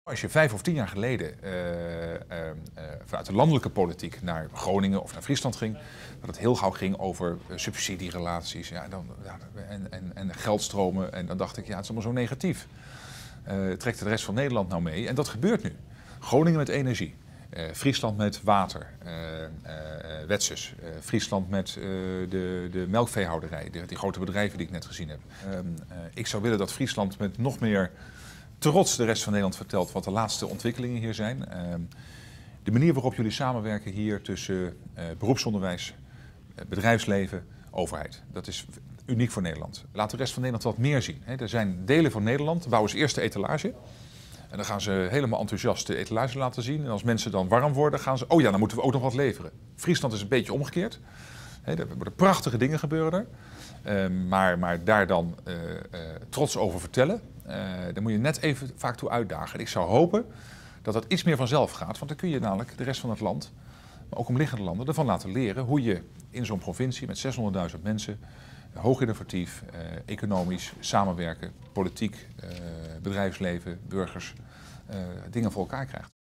Als je 5 of 10 jaar geleden vanuit de landelijke politiek naar Groningen of naar Friesland ging, dat het heel gauw ging over subsidierelaties en geldstromen. En dan dacht ik, ja, het is allemaal zo negatief. Trekt de rest van Nederland nou mee? En dat gebeurt nu. Groningen met energie, Friesland met water, Wetsus, Friesland met de melkveehouderij, die grote bedrijven die ik net gezien heb. Ik zou willen dat Friesland met nog meer trots de rest van Nederland vertelt wat de laatste ontwikkelingen hier zijn. De manier waarop jullie samenwerken hier tussen beroepsonderwijs, bedrijfsleven, overheid. Dat is uniek voor Nederland. Laat de rest van Nederland wat meer zien. Er zijn delen van Nederland, bouwen ze eerst de etalage. En dan gaan ze helemaal enthousiast de etalage laten zien. En als mensen dan warm worden, gaan ze, oh ja, dan moeten we ook nog wat leveren. Friesland is een beetje omgekeerd. Er worden prachtige dingen gebeuren er. Maar daar dan trots over vertellen, daar moet je net even vaak toe uitdagen. En ik zou hopen dat dat iets meer vanzelf gaat. Want dan kun je namelijk de rest van het land, maar ook omliggende landen, ervan laten leren hoe je in zo'n provincie met 600.000 mensen hoog innovatief, economisch samenwerken, politiek, bedrijfsleven, burgers, dingen voor elkaar krijgt.